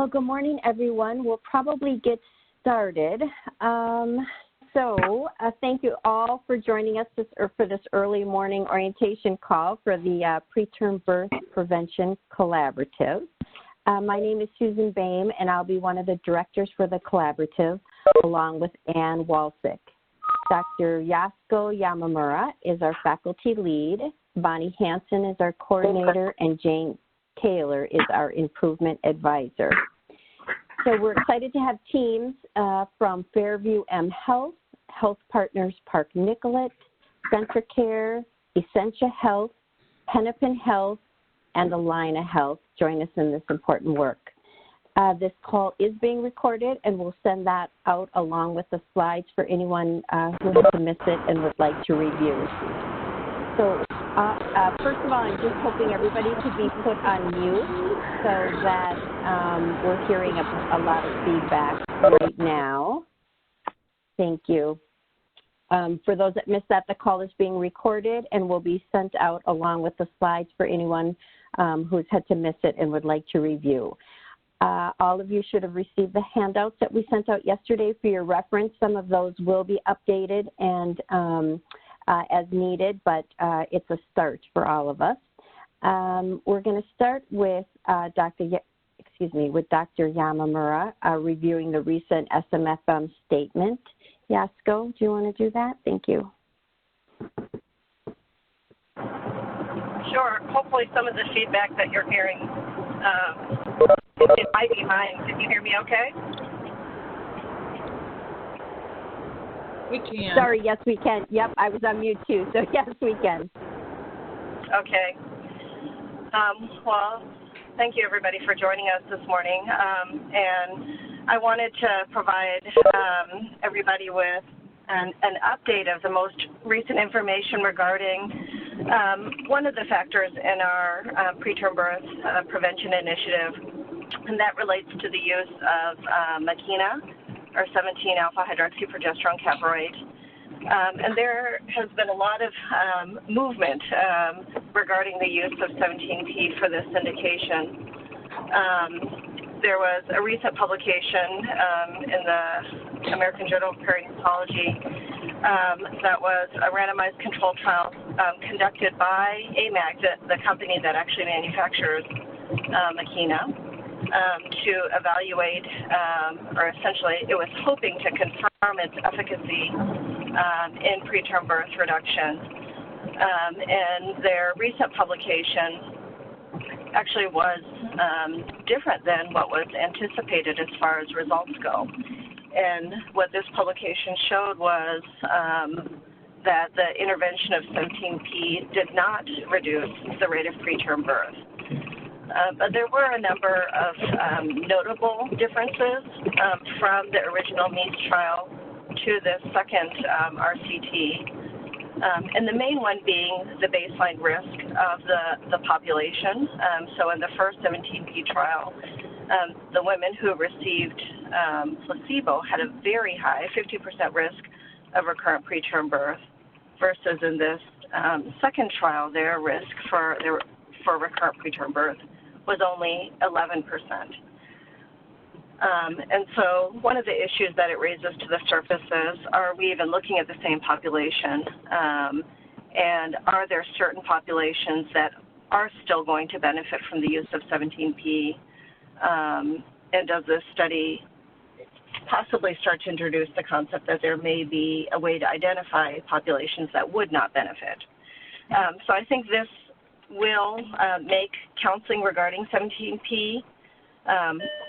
Well, good morning, everyone. We'll probably get started. Thank you all for joining us for this early morning orientation call for the Preterm Birth Prevention Collaborative. My name is Susan Boehm, and I'll be one of the directors for the collaborative, along with Ann Walsick. Dr. Yasuko Yamamura is our faculty lead, Bonnie Hansen is our coordinator, and Jane Taylor is our improvement advisor. So we're excited to have teams from Fairview M Health, Health Partners Park Nicollet, Centricare, Essentia Health, Hennepin Health, and Alina Health join us in this important work. This call is being recorded, and we'll send that out along with the slides for anyone who has missed it and would like to review. So first of all, I'm just hoping everybody could be put on mute so that we're hearing a lot of feedback right now. Thank you. For those that missed that, the call is being recorded and will be sent out along with the slides for anyone who's had to miss it and would like to review. All of you should have received the handouts that we sent out yesterday for your reference. Some of those will be updated and as needed, but it's a start for all of us. We're going to start with Dr. Yamamura reviewing the recent SMFM statement. Yasuko, do you want to do that? Thank you. Sure. Hopefully some of the feedback that you're hearing, it might be mine. Can you hear me okay? We can. Sorry, yes, we can. Yep, I was on mute too, so yes, we can. Okay. Well, thank you everybody for joining us this morning. And I wanted to provide everybody with an update of the most recent information regarding one of the factors in our preterm birth prevention initiative, and that relates to the use of Makena, or 17-alpha-hydroxyprogesterone caparate. And there has been a lot of movement regarding the use of 17P for this indication. There was a recent publication in the American Journal of Perinatalology that was a randomized controlled trial conducted by AMAG, the company that actually manufactures Makena, to evaluate, or essentially it was hoping to confirm its efficacy in preterm birth reduction. And their recent publication actually was different than what was anticipated as far as results go. And what this publication showed was that the intervention of 17P did not reduce the rate of preterm birth. But there were a number of notable differences from the original MEAS trial to this second RCT. And the main one being the baseline risk of the population. So in the first 17P trial, the women who received placebo had a very high 50% risk of recurrent preterm birth, versus in this second trial, their risk for recurrent preterm birth was only 11%. And so one of the issues that it raises to the surface is, are we even looking at the same population? And are there certain populations that are still going to benefit from the use of 17P? And does this study possibly start to introduce the concept that there may be a way to identify populations that would not benefit? So I think this will make counseling regarding 17P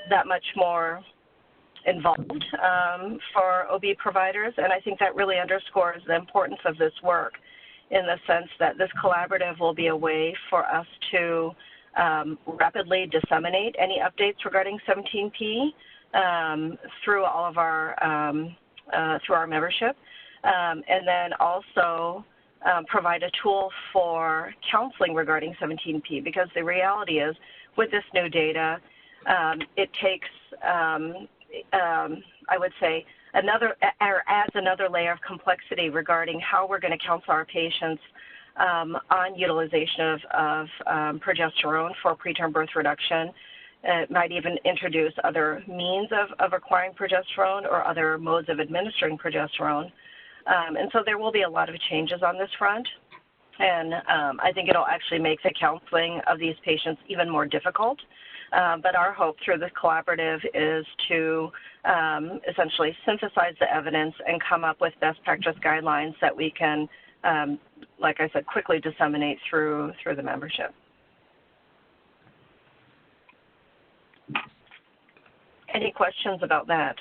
that much more involved for OB providers, and I think that really underscores the importance of this work in the sense that this collaborative will be a way for us to rapidly disseminate any updates regarding 17P through all of our through our membership, and then also provide a tool for counseling regarding 17P, because the reality is, with this new data, it takes, I would say, adds another layer of complexity regarding how we're going to counsel our patients on utilization of progesterone for preterm birth reduction, It might even introduce other means of acquiring progesterone or other modes of administering progesterone. And so there will be a lot of changes on this front. And I think it'll actually make the counseling of these patients even more difficult. But our hope through this collaborative is to essentially synthesize the evidence and come up with best practice guidelines that we can, like I said, quickly disseminate through the membership. Any questions about that?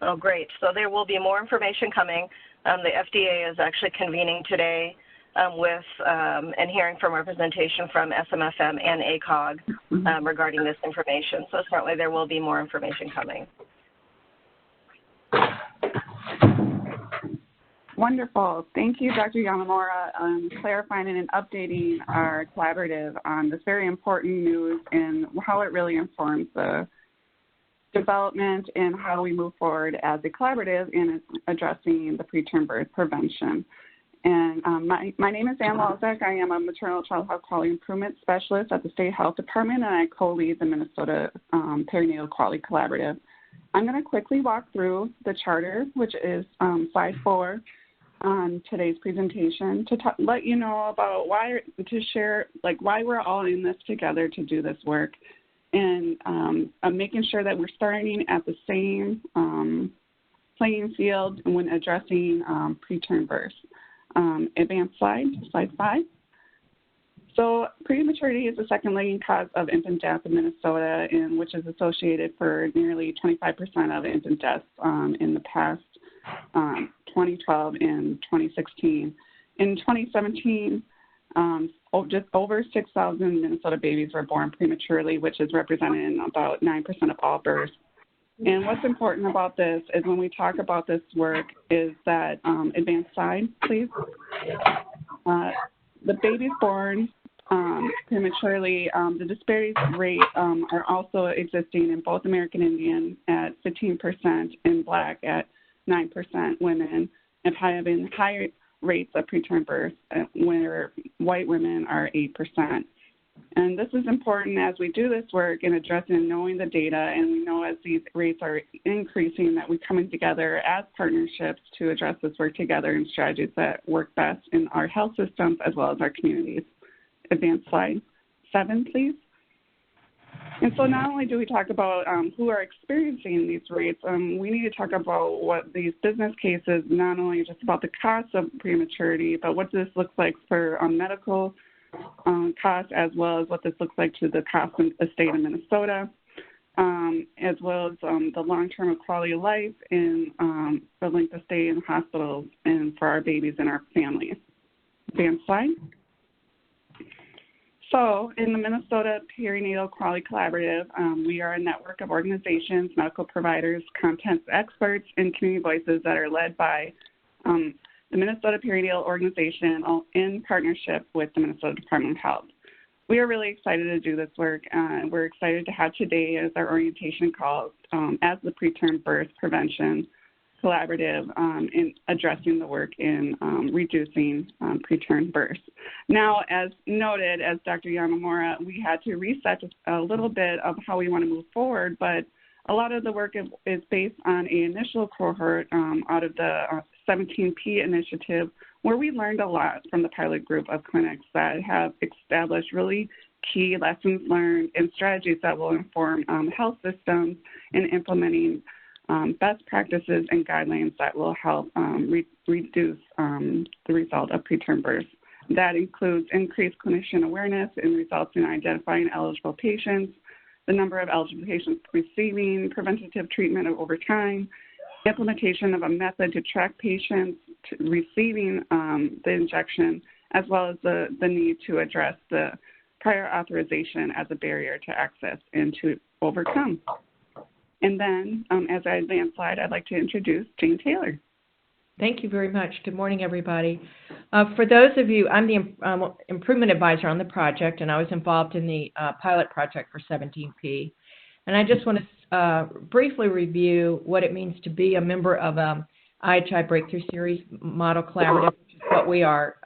Oh, great. So there will be more information coming. The FDA is actually convening today and hearing from representation from SMFM and ACOG regarding this information. So certainly there will be more information coming. Wonderful. Thank you, Dr. Yamamura, clarifying and updating our collaborative on this very important news and how it really informs the development and how we move forward as a collaborative in addressing the preterm birth prevention. And my name is Ann Walczak. I am a maternal child health quality improvement specialist at the State Health Department, and I co-lead the Minnesota Perinatal Quality Collaborative. I'm going to quickly walk through the charter, which is slide 4 on today's presentation, to let you know about why we're all in this together to do this work, and making sure that we're starting at the same playing field when addressing preterm birth. Advanced slide 5. So prematurity is the second leading cause of infant death in Minnesota, which is associated for nearly 25% of infant deaths in the past 2012 and 2016. In 2017, just over 6,000 Minnesota babies were born prematurely, which is represented in about 9% of all births. And what's important about this is when we talk about this work is that, advanced slide, please. The babies born prematurely, the disparities rate are also existing in both American Indian at 15% and Black at 9% women, and having higher rates of preterm birth where white women are 8%. And this is important as we do this work in addressing and knowing the data, and we know as these rates are increasing that we're coming together as partnerships to address this work together in strategies that work best in our health systems as well as our communities. Advanced slide 7, please. And so not only do we talk about who are experiencing these rates, we need to talk about what these business cases, not only just about the cost of prematurity, but what this looks like for medical costs, as well as what this looks like to the cost of the state of Minnesota, as well as the long-term quality of life and the length of stay in hospitals and for our babies and our families. Advanced slide. So in the Minnesota Perinatal Quality Collaborative, we are a network of organizations, medical providers, content experts, and community voices that are led by the Minnesota Perinatal Organization in partnership with the Minnesota Department of Health. We are really excited to do this work. We're excited to have today as our orientation call as the Preterm Birth Prevention Collaborative in addressing the work in reducing preterm births. Now, as noted, as Dr. Yamamura, we had to reset a little bit of how we want to move forward, but a lot of the work is based on an initial cohort out of the 17P initiative, where we learned a lot from the pilot group of clinics that have established really key lessons learned and strategies that will inform health systems in implementing best practices and guidelines that will help reduce the result of preterm birth. That includes increased clinician awareness and results in identifying eligible patients, the number of eligible patients receiving preventative treatment over time, implementation of a method to track patients receiving the injection, as well as the need to address the prior authorization as a barrier to access and to overcome. And then, as I advance slide, I'd like to introduce Jane Taylor. Thank you very much. Good morning, everybody. For those of you, I'm the improvement advisor on the project, and I was involved in the pilot project for 17P. And I just want to briefly review what it means to be a member of a IHI Breakthrough Series Model Collaborative, which is what we are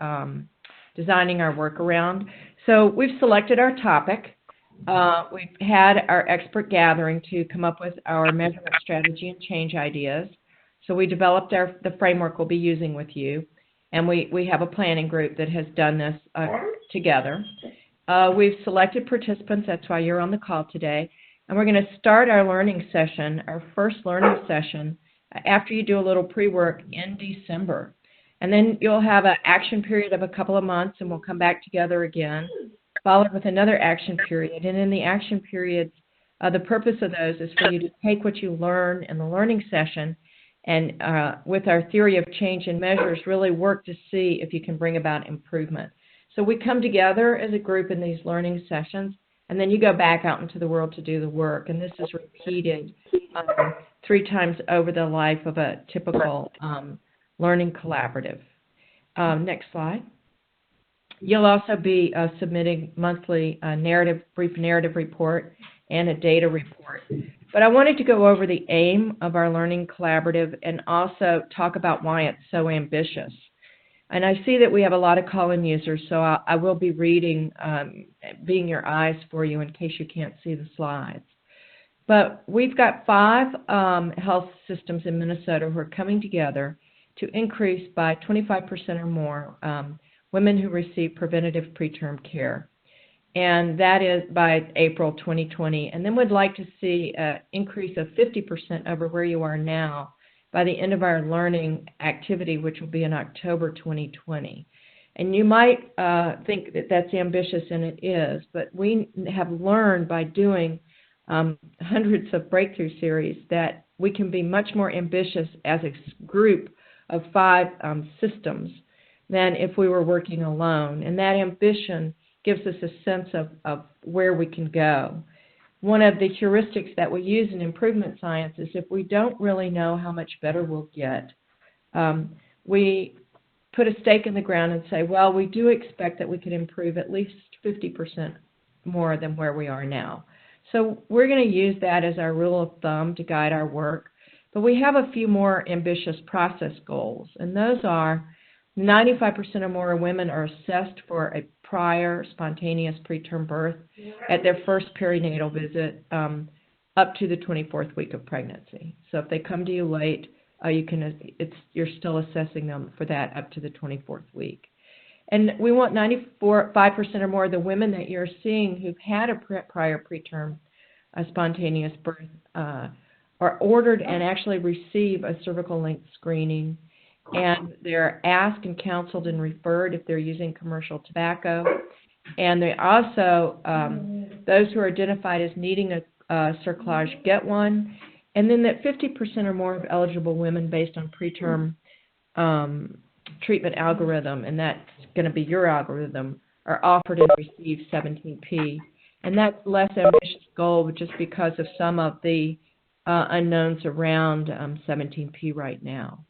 designing our work around. So we've selected our topic. We've had our expert gathering to come up with our measurement strategy and change ideas. So we developed the framework we'll be using with you, and we have a planning group that has done this together. We've selected participants, that's why you're on the call today, and we're going to start our learning session, our first learning session, after you do a little pre-work in December. And then you'll have an action period of a couple of months, and we'll come back together again, followed with another action period. And in the action periods, the purpose of those is for you to take what you learn in the learning session and with our theory of change and measures, really work to see if you can bring about improvement. So we come together as a group in these learning sessions, and then you go back out into the world to do the work. And this is repeated 3 times over the life of a typical learning collaborative. Next slide. You'll also be submitting monthly brief narrative report and a data report. But I wanted to go over the aim of our learning collaborative and also talk about why it's so ambitious. And I see that we have a lot of call-in users, so I will be reading, being your eyes for you in case you can't see the slides. But we've got 5 health systems in Minnesota who are coming together to increase by 25% or more women who receive preventative preterm care. And that is by April 2020. And then we'd like to see an increase of 50% over where you are now by the end of our learning activity, which will be in October 2020. And you might think that that's ambitious, and it is, but we have learned by doing hundreds of breakthrough series that we can be much more ambitious as a group of 5 systems than if we were working alone. And that ambition gives us a sense of where we can go. One of the heuristics that we use in improvement science is if we don't really know how much better we'll get, we put a stake in the ground and say, well, we do expect that we can improve at least 50% more than where we are now. So we're going to use that as our rule of thumb to guide our work. But we have a few more ambitious process goals, and those are 95% or more women are assessed for a prior spontaneous preterm birth at their first perinatal visit up to the 24th week of pregnancy. So if they come to you late, you're still assessing them for that up to the 24th week. And we want 5% or more of the women that you're seeing who've had a prior preterm spontaneous birth are ordered and actually receive a cervical length screening. And they're asked and counseled and referred if they're using commercial tobacco. And they also, those who are identified as needing a cerclage get one. And then that 50% or more of eligible women based on preterm treatment algorithm, and that's going to be your algorithm, are offered and receive 17P. And that's less ambitious goal just because of some of the unknowns around 17P right now.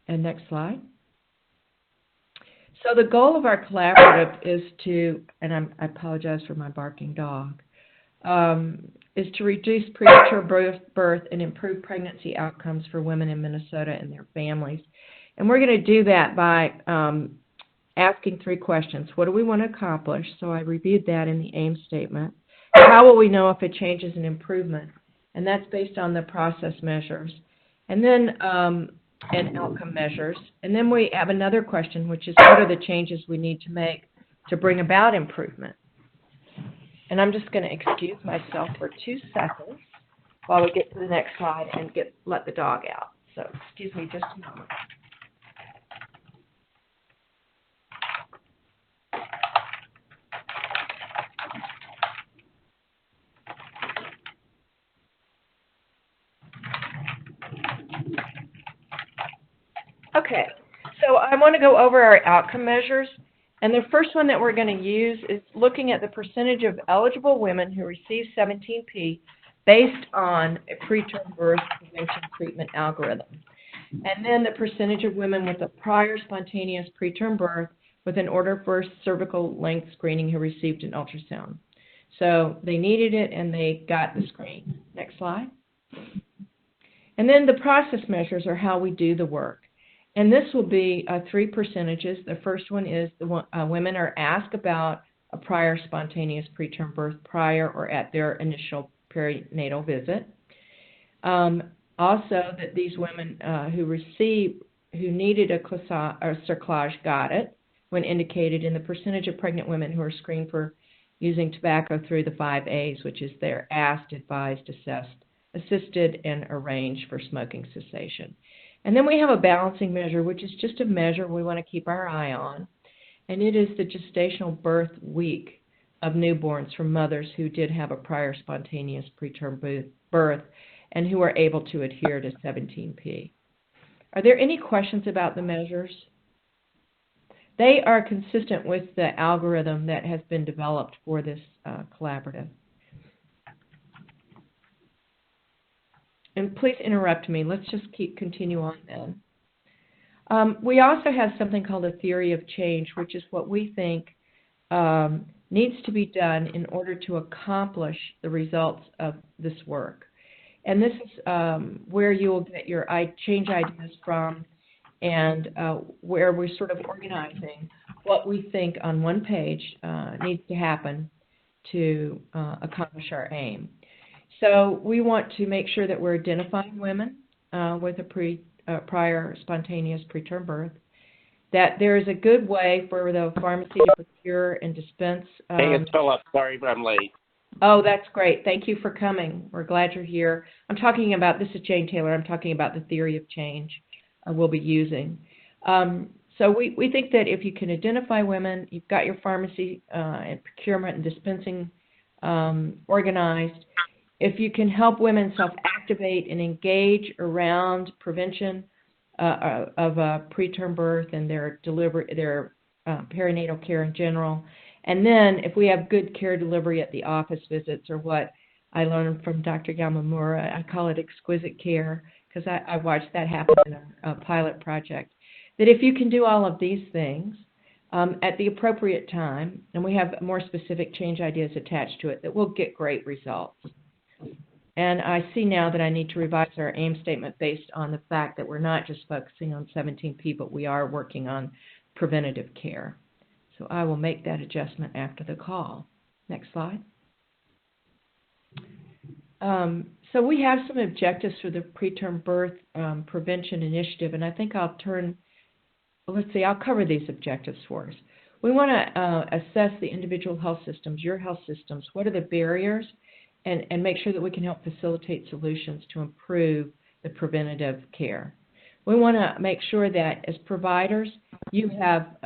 And next slide. So the goal of our collaborative is to, and I apologize for my barking dog, is to reduce premature birth and improve pregnancy outcomes for women in Minnesota and their families. And we're going to do that by asking 3 questions. What do we want to accomplish? So I reviewed that in the AIM statement. How will we know if a change is an improvement? And that's based on the process measures. And then and outcome measures. And then we have another question, which is what are the changes we need to make to bring about improvement? And I'm just going to excuse myself for 2 seconds while we get to the next slide and let the dog out. So excuse me just a moment. Okay, so I want to go over our outcome measures, and the first one that we're going to use is looking at the percentage of eligible women who receive 17P based on a preterm birth prevention treatment algorithm, and then the percentage of women with a prior spontaneous preterm birth with an order for cervical length screening who received an ultrasound. So they needed it and they got the screen. Next slide. And then the process measures are how we do the work. And this will be 3 percentages. The first one is women are asked about a prior spontaneous preterm birth prior or at their initial perinatal visit. Also, that these women who needed a cerclage got it when indicated, in the percentage of pregnant women who are screened for using tobacco through the 5 A's, which is they're asked, advised, assessed, assisted, and arranged for smoking cessation. And then we have a balancing measure, which is just a measure we want to keep our eye on, and it is the gestational birth week of newborns from mothers who did have a prior spontaneous preterm birth and who are able to adhere to 17P. Are there any questions about the measures? They are consistent with the algorithm that has been developed for this collaborative. And please interrupt me. Let's just continue on then. We also have something called a theory of change, which is what we think needs to be done in order to accomplish the results of this work. And this is where you will get your change ideas from, and where we're sort of organizing what we think on one page needs to happen to accomplish our aim. So we want to make sure that we're identifying women with a prior spontaneous preterm birth, that there is a good way for the pharmacy to procure and dispense. Hey, it's Philip. Sorry if I'm late. Oh, that's great. Thank you for coming. We're glad you're here. I'm talking about, this is Jane Taylor, I'm talking about the theory of change we'll be using. So we think that if you can identify women, you've got your pharmacy and procurement and dispensing organized. If you can help women self-activate and engage around prevention of preterm birth and their perinatal care in general, and then if we have good care delivery at the office visits, or what I learned from Dr. Yamamura, I call it exquisite care, because I watched that happen in a pilot project, that if you can do all of these things at the appropriate time, and we have more specific change ideas attached to it, that we'll get great results. And I see now that I need to revise our aim statement based on the fact that we're not just focusing on 17P, but we are working on preventative care. So I will make that adjustment after the call. Next slide. So we have some objectives for the preterm birth prevention initiative, and I think I'll cover these objectives for us. We want to assess the individual health systems, your health systems. What are the barriers? And make sure that we can help facilitate solutions to improve the preventative care. We want to make sure that as providers, you have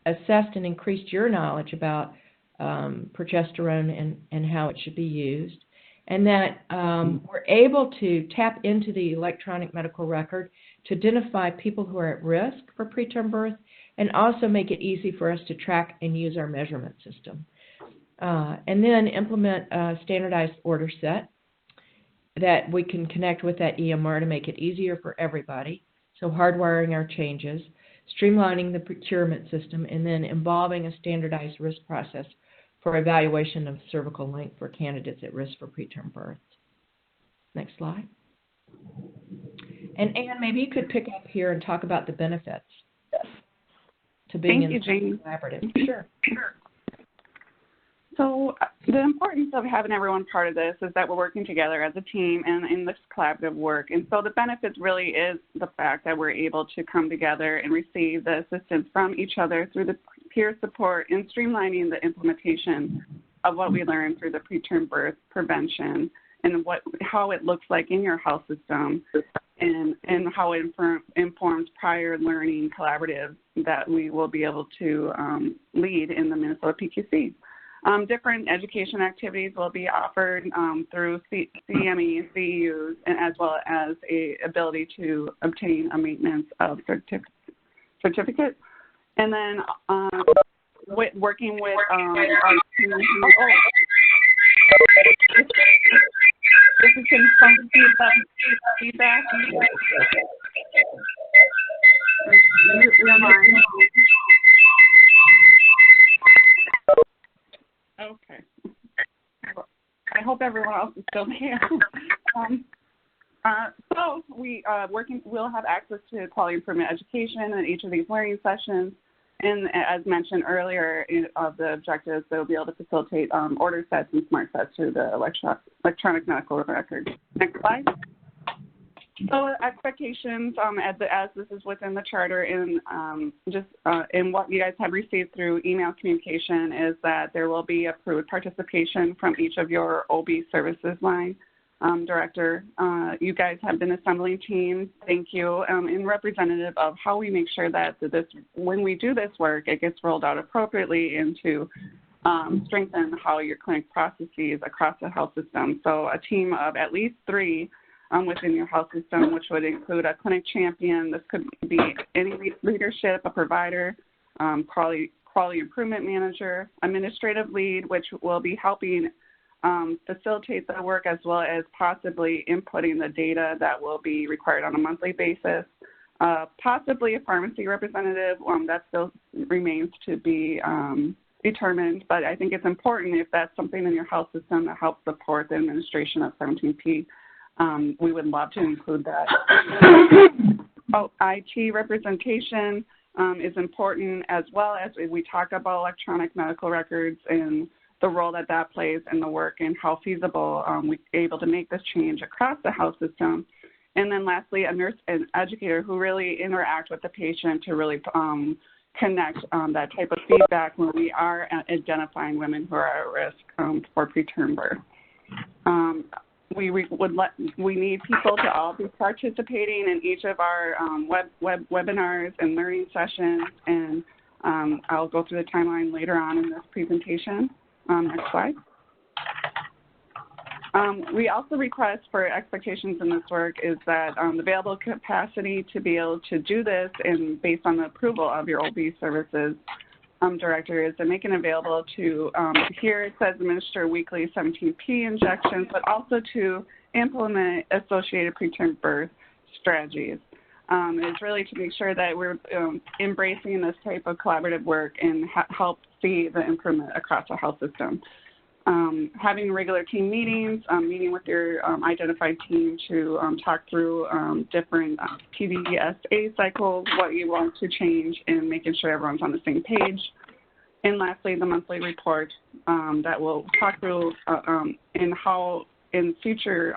assessed and increased your knowledge about progesterone and how it should be used, and that we're able to tap into the electronic medical record to identify people who are at risk for preterm birth, and also make it easy for us to track and use our measurement system. And then implement a standardized order set that we can connect with that EMR to make it easier for everybody. So hardwiring our changes, streamlining the procurement system, and then involving a standardized risk process for evaluation of cervical length for candidates at risk for preterm birth. Next slide. And Anne, maybe you could pick up here and talk about the benefits to being in the collaborative. Sure. So the importance of having everyone part of this is that we're working together as a team and in this collaborative work. And so the benefits really is the fact that we're able to come together and receive the assistance from each other through the peer support and streamlining the implementation of what we learned through the preterm birth prevention, and how it looks like in your health system, and how it informs prior learning collaborative that we will be able to lead in the Minnesota PQC. Different education activities will be offered through CME, CEUs, and as well as a ability to obtain a maintenance of certificate. And then working with our team. This is some feedback. Okay. I hope everyone else is still here. So we'll have access to quality improvement education in each of these learning sessions. And as mentioned earlier, of the objectives, they'll be able to facilitate order sets and smart sets through the electronic medical record. Next slide. So expectations, as this is within the charter, in what you guys have received through email communication, is that there will be approved participation from each of your OB services line director. You guys have been assembling teams. Thank you. And representative of how we make sure that when we do this work, it gets rolled out appropriately and to strengthen how your clinic processes across the health system. So a team of at least 3 within your health system, which would include a clinic champion. This could be any leadership, a provider, quality improvement manager, administrative lead, which will be helping facilitate the work as well as possibly inputting the data that will be required on a monthly basis. Possibly a pharmacy representative, that still remains to be determined, but I think it's important if that's something in your health system that helps support the administration of 17P. We would love to include that. IT representation is important, as well as we talk about electronic medical records and the role that plays in the work and how feasible we're able to make this change across the health system. And then lastly, a nurse and educator who really interact with the patient to really connect that type of feedback when we are identifying women who are at risk for preterm birth. We need people to all be participating in each of our webinars and learning sessions, and I'll go through the timeline later on in this presentation. Next slide. We also request for expectations in this work is that the available capacity to be able to do this, and based on the approval of your OB services director, is to make it available to, here it says administer weekly 17P injections, but also to implement associated preterm birth strategies. It's really to make sure that we're embracing this type of collaborative work and help see the improvement across the health system. Having regular team meetings, meeting with your identified team to talk through different PDSA cycles, what you want to change, and making sure everyone's on the same page. And lastly, the monthly report that will talk through in how in future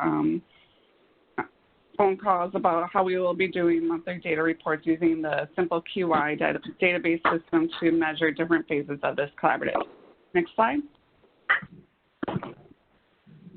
phone calls about how we will be doing monthly data reports using the simple QI database system to measure different phases of this collaborative. Next slide.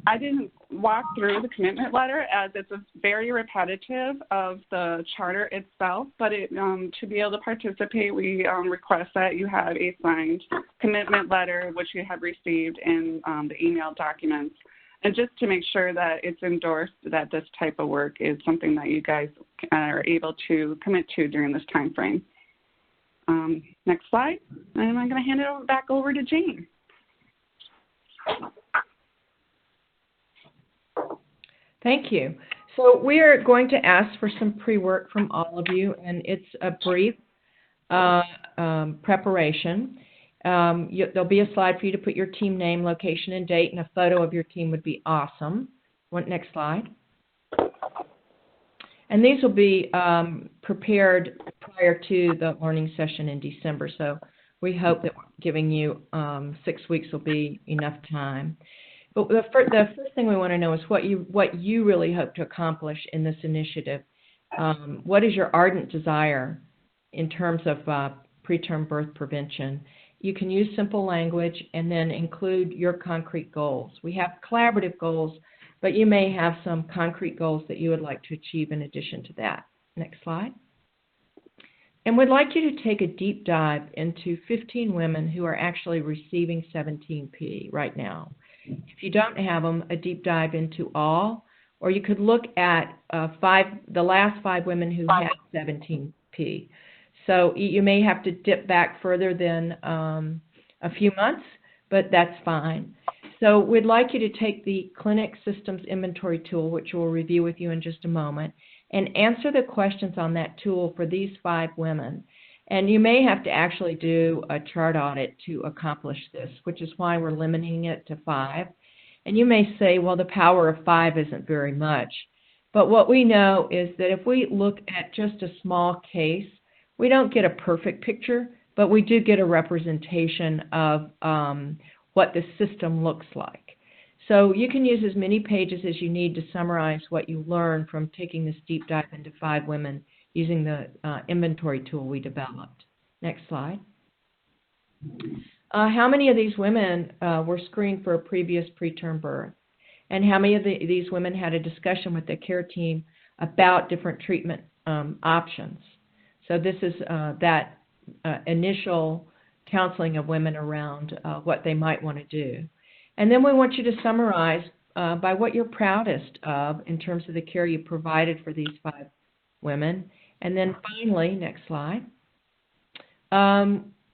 I didn't walk through the commitment letter as it's very repetitive of the charter itself, but to be able to participate, we request that you have a signed commitment letter, which you have received in the email documents, and just to make sure that it's endorsed that this type of work is something that you guys are able to commit to during this time frame. Next slide, and I'm going to hand it back over to Jane. Thank you. So we are going to ask for some pre-work from all of you, and it's a brief preparation. There'll be a slide for you to put your team name, location, and date, and a photo of your team would be awesome. Next slide. And these will be prepared prior to the learning session in December, so we hope that giving you 6 weeks will be enough time. But the first thing we want to know is what you really hope to accomplish in this initiative. What is your ardent desire in terms of preterm birth prevention? You can use simple language and then include your concrete goals. We have collaborative goals, but you may have some concrete goals that you would like to achieve in addition to that. Next slide. And we'd like you to take a deep dive into 15 women who are actually receiving 17P right now. If you don't have them, a deep dive into all, or you could look at the last 5 women who had 17P. So you may have to dip back further than a few months, but that's fine. So we'd like you to take the Clinic Systems Inventory tool, which we'll review with you in just a moment, and answer the questions on that tool for these 5 women. And you may have to actually do a chart audit to accomplish this, which is why we're limiting it to 5. And you may say, well, the power of 5 isn't very much. But what we know is that if we look at just a small case, we don't get a perfect picture, but we do get a representation of what the system looks like. So you can use as many pages as you need to summarize what you learn from taking this deep dive into 5 women using the inventory tool we developed. Next slide. How many of these women were screened for a previous preterm birth? And how many of these women had a discussion with the care team about different treatment options? So this is that initial counseling of women around what they might want to do. And then we want you to summarize by what you're proudest of in terms of the care you provided for these 5 women. And then finally, next slide,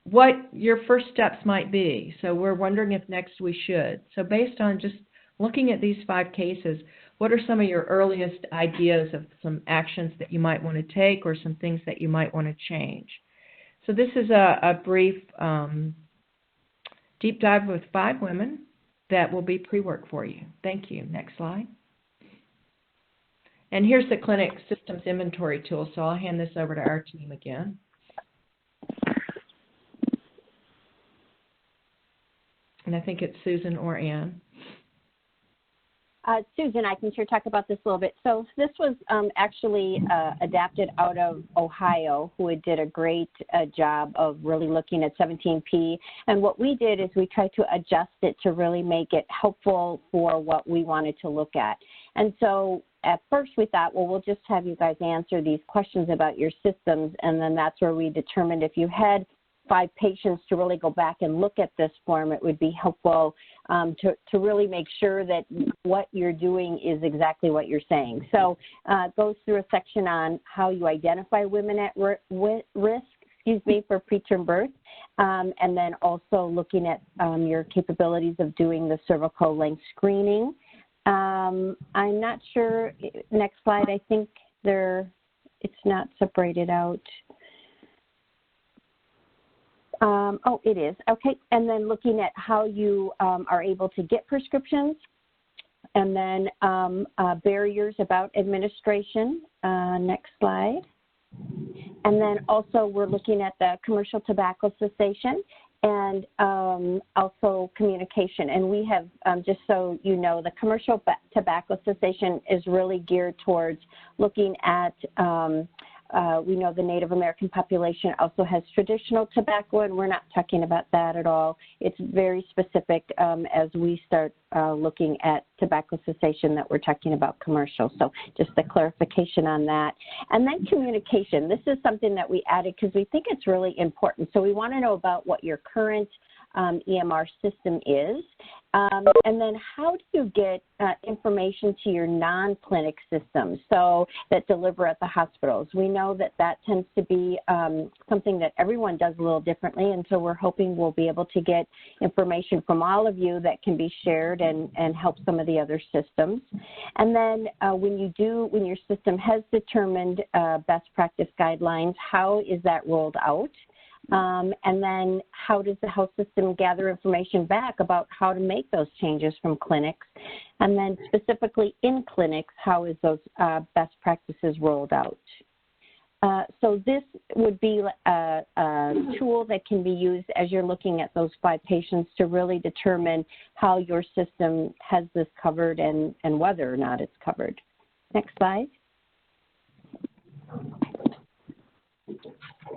what your first steps might be. So we're wondering if next we should. So based on just looking at these 5 cases, what are some of your earliest ideas of some actions that you might want to take or some things that you might want to change? So this is a brief deep dive with 5 women that will be pre-work for you. Thank you. Next slide. And here's the clinic systems inventory tool, so I'll hand this over to our team again. And I think it's Susan or Ann. Susan, I can sure talk about this a little bit. So this was actually adapted out of Ohio, who did a great job of really looking at 17P. And what we did is we tried to adjust it to really make it helpful for what we wanted to look at. And so at first we thought, well, we'll just have you guys answer these questions about your systems. And then that's where we determined if you had 5 patients to really go back and look at this form, it would be helpful to really make sure that what you're doing is exactly what you're saying. So it goes through a section on how you identify women at risk, for preterm birth, and then also looking at your capabilities of doing the cervical length screening. I'm not sure, next slide, I think it's not separated out. Oh, it is. Okay. And then looking at how you are able to get prescriptions, and then barriers about administration. Next slide. And then also we're looking at the commercial tobacco cessation and also communication. And we have, just so you know, the commercial tobacco cessation is really geared towards looking at we know the Native American population also has traditional tobacco, and we're not talking about that at all. It's very specific as we start looking at tobacco cessation that we're talking about commercial. So just a clarification on that. And then communication. This is something that we added because we think it's really important. So we want to know about what your current EMR system is. And then how do you get information to your non-clinic systems so that deliver at the hospitals? We know that that tends to be something that everyone does a little differently, and so we're hoping we'll be able to get information from all of you that can be shared and help some of the other systems. And then when your system has determined best practice guidelines, how is that rolled out? And then how does the health system gather information back about how to make those changes from clinics? And then specifically in clinics, how is those best practices rolled out? So this would be a tool that can be used as you're looking at those 5 patients to really determine how your system has this covered and whether or not it's covered. Next slide.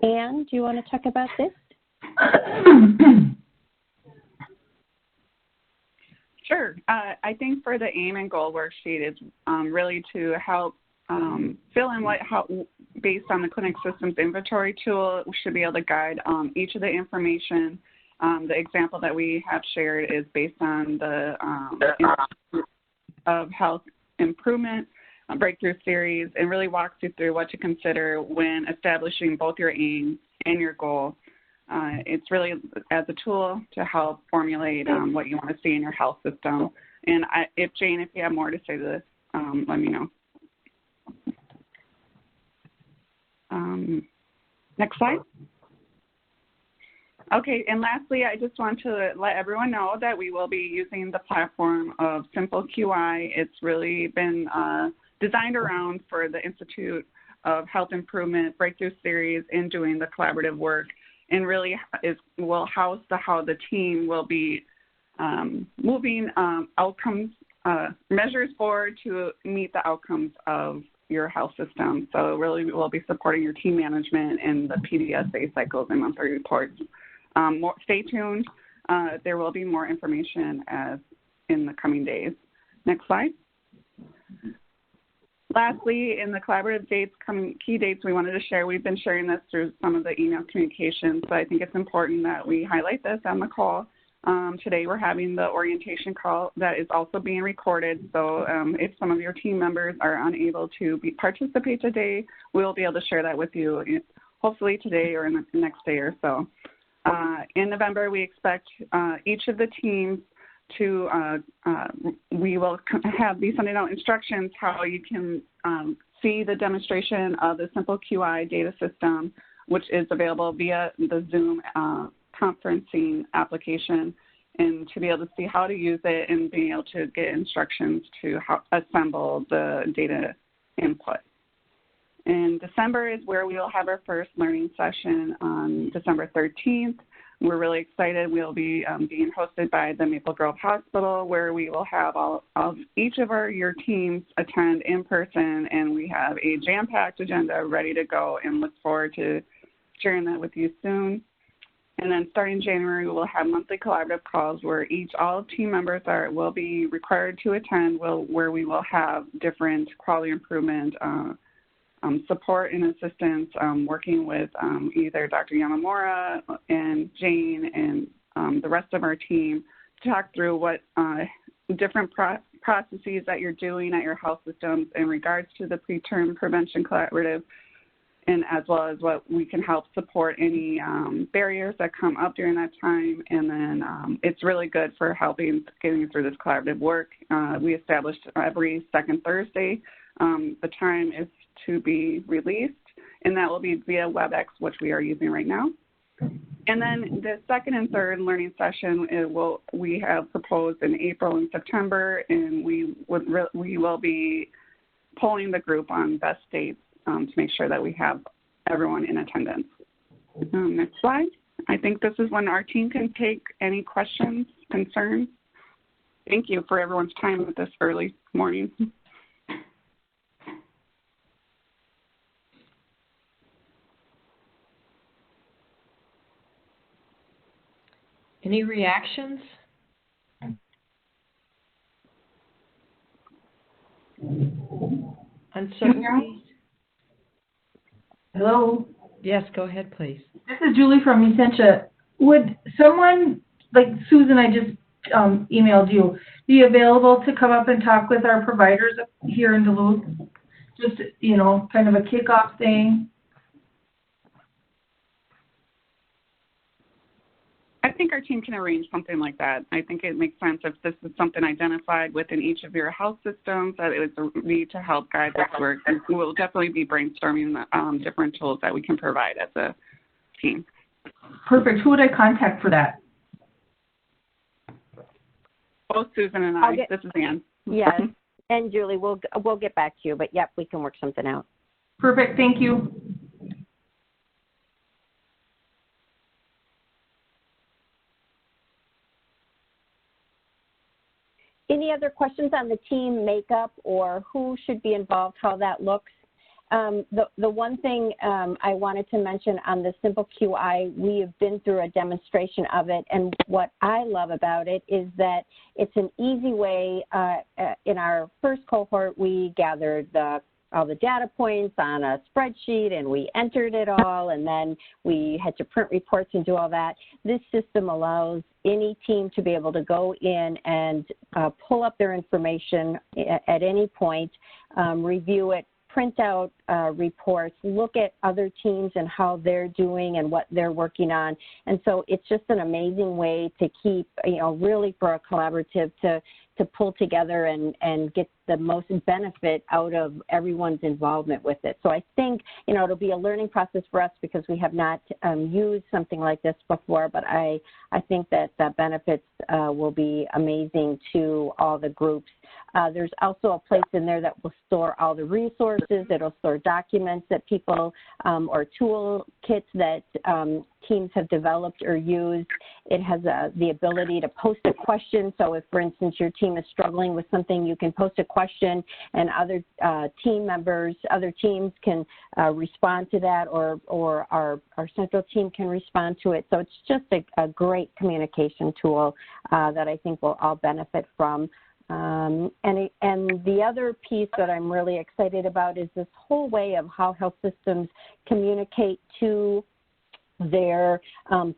Anne, do you want to talk about this? Sure. I think for the aim and goal worksheet is really to help fill in based on the clinic systems inventory tool, we should be able to guide each of the information. The example that we have shared is based on the of health improvement breakthrough series, and really walks you through what to consider when establishing both your aim and your goal. It's really as a tool to help formulate what you want to see in your health system. And Jane, if you have more to say to this, let me know. Next slide. Okay, and lastly, I just want to let everyone know that we will be using the platform of Simple QI. It's really been designed around for the Institute of Health Improvement Breakthrough Series in doing the collaborative work, and really will house how the team will be moving outcomes, measures forward to meet the outcomes of your health system. So really we'll be supporting your team management and the PDSA cycles and monthly reports. Stay tuned. There will be more information in the coming days. Next slide. Lastly, in the collaborative dates, key dates we wanted to share, we've been sharing this through some of the email communications, but I think it's important that we highlight this on the call. Today we're having the orientation call that is also being recorded, so if some of your team members are unable to participate today, we'll be able to share that with you hopefully today or in the next day or so. In November, we expect each of the teams to, we will be sending out instructions how you can see the demonstration of the Simple QI data system, which is available via the Zoom conferencing application, and to be able to see how to use it and being able to get instructions to assemble the data input. In December is where we will have our first learning session on December 13th. We're really excited. We'll be being hosted by the Maple Grove Hospital, where we will have each of your teams attend in person, and we have a jam-packed agenda ready to go and look forward to sharing that with you soon. And then starting January, we will have monthly collaborative calls where all team members will be required to attend, where we will have different quality improvement support and assistance, working with either Dr. Yamamura and Jane and the rest of our team to talk through what different processes that you're doing at your health systems in regards to the preterm prevention collaborative, and as well as what we can help support any barriers that come up during that time. And then it's really good for getting through this collaborative work. We established every second Thursday. The time is to be released, and that will be via WebEx, which we are using right now. And then the second and third learning session we have proposed in April and September, and we will be polling the group on best dates to make sure that we have everyone in attendance. Next slide. I think this is when our team can take any questions, concerns. Thank you for everyone's time at this early morning. Any reactions? Uncertainty? Hello? Yes, go ahead, please. This is Julie from Essentia. Would someone, like Susan, I just emailed you, be available to come up and talk with our providers here in Duluth? Just, kind of a kickoff thing? I think our team can arrange something like that. I think it makes sense if this is something identified within each of your health systems that it was a need to help guide this work. And we'll definitely be brainstorming different tools that we can provide as a team. Perfect. Who would I contact for that? Both Susan and I. This is Ann. Yes, and Julie, we'll get back to you, but yep, we can work something out. Perfect. Thank you. Any other questions on the team makeup or who should be involved, how that looks? The one thing I wanted to mention on the Simple QI, we have been through a demonstration of it, and what I love about it is that it's an easy way. In our first cohort, we gathered all the data points on a spreadsheet and we entered it all, and then we had to print reports and do all that. This system allows any team to be able to go in and pull up their information at any point, review it, print out reports, look at other teams and how they're doing and what they're working on. And so it's just an amazing way to keep, really for a collaborative to pull together and get the most benefit out of everyone's involvement with it. So I think, you know, it'll be a learning process for us because we have not used something like this before, but I think that the benefits will be amazing to all the groups. There's also a place in there that will store all the resources. It'll store documents that people or tool kits that teams have developed or used. It has the ability to post a question. So if, for instance, your team is struggling with something, you can post a question and other team members, other teams can respond to that, or our central team can respond to it. So it's just a great communication tool that I think we'll all benefit from. And the other piece that I'm really excited about is this whole way of how health systems communicate to their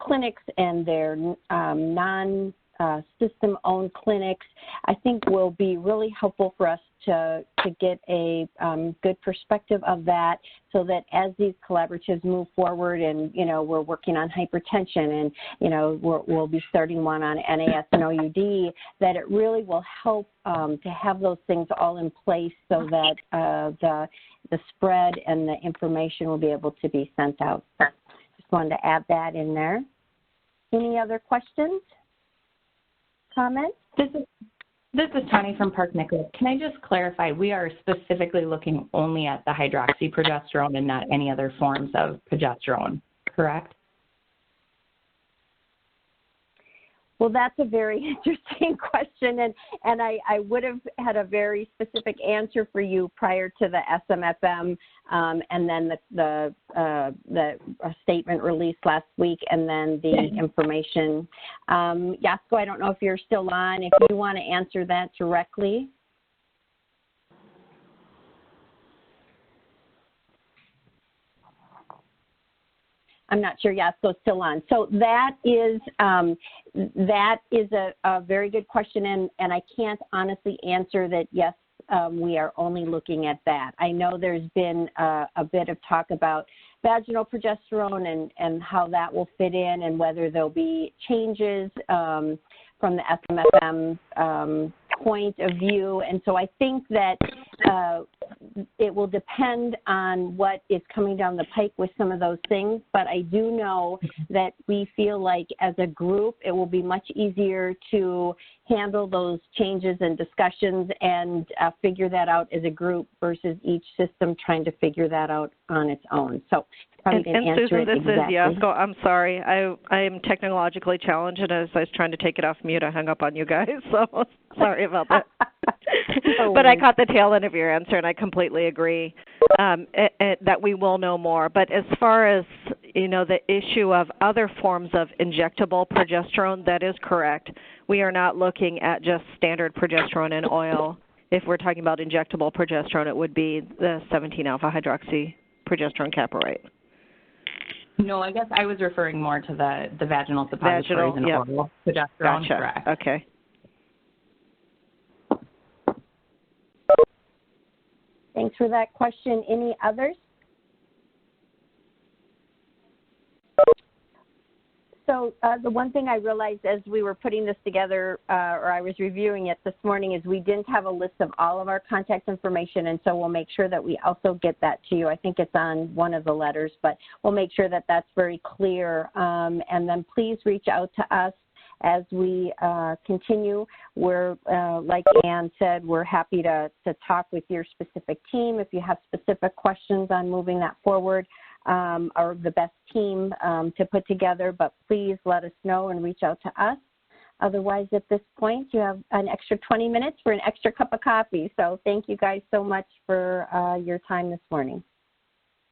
clinics and their non-system-owned clinics. I think will be really helpful for us to get a good perspective of that, so that as these collaboratives move forward, and, you know, we're working on hypertension, and, you know, we'll be starting one on NAS and OUD, that it really will help to have those things all in place so that the spread and the information will be able to be sent out. Just wanted to add that in there. Any other questions, comments? This is Tani from Park Nicholas. Can I just clarify, we are specifically looking only at the hydroxyprogesterone and not any other forms of progesterone, correct? Well, that's a very interesting question, and I would have had a very specific answer for you prior to the SMFM and then the statement released last week, and then the information. Yasko, I don't know if you're still on. If you want to answer that directly. I'm not sure Yasko's still on. So that is a very good question, and I can't honestly answer that, yes, we are only looking at that. I know there's been a bit of talk about vaginal progesterone and how that will fit in, and whether there'll be changes from the SMFM point of view. And so I think that it will depend on what is coming down the pike with some of those things. But I do know that we feel like as a group, it will be much easier to handle those changes and discussions and figure that out as a group versus each system trying to figure that out on its own. So and Susan, this is Yasko. I'm sorry. I am technologically challenged, and as I was trying to take it off mute, I hung up on you guys. So sorry about that. But I caught the tail end of your answer, and I completely agree that we will know more. But as far as, you know, the issue of other forms of injectable progesterone, that is correct. We are not looking at just standard progesterone in oil. If we're talking about injectable progesterone, it would be the 17-alpha hydroxyprogesterone caparate. No, I guess I was referring more to the vaginal suppositories and oral progesterone. Gotcha. Correct. Okay. Thanks for that question. Any others? So the one thing I realized as we were putting this together, or I was reviewing it this morning, is we didn't have a list of all of our contact information, and so we'll make sure that we also get that to you. I think it's on one of the letters, but we'll make sure that that's very clear. And then please reach out to us as we continue. We're, like Ann said, we're happy to talk with your specific team if you have specific questions on moving that forward, or the best team to put together, but please let us know and reach out to us. Otherwise, at this point, you have an extra 20 minutes for an extra cup of coffee. So thank you guys so much for your time this morning.